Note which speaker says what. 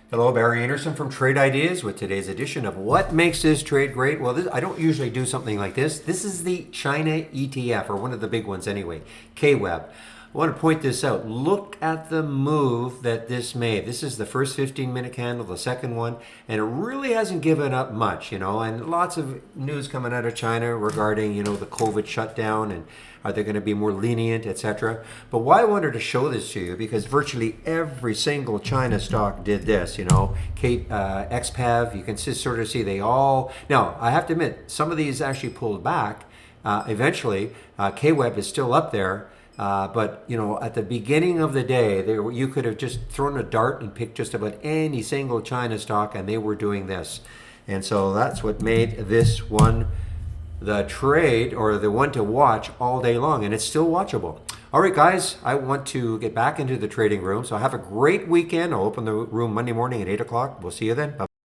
Speaker 1: Hello, Barry Anderson from Trade Ideas with today's edition of What Makes This Trade Great? Well, I don't usually do something like this. This is the China ETF, or one of the big ones anyway, KWEB. I want to point this out. Look at the move that this made. This is the first 15-minute candle, the second one, and it really hasn't given up much, and lots of news coming out of China regarding, the COVID shutdown and are they going to be more lenient, etc. But why I wanted to show this to you, because virtually every single China stock did this, XPAV, you can sort of see they all, now I have to admit, some of these actually pulled back. Eventually, KWEB is still up there. But at the beginning of the day, you could have just thrown a dart and picked just about any single China stock, and they were doing this. And so that's what made this one the trade, or the one to watch all day long, and it's still watchable. All right, guys, I want to get back into the trading room, so have a great weekend. I'll open the room Monday morning at 8 o'clock. We'll see you then. Bye-bye.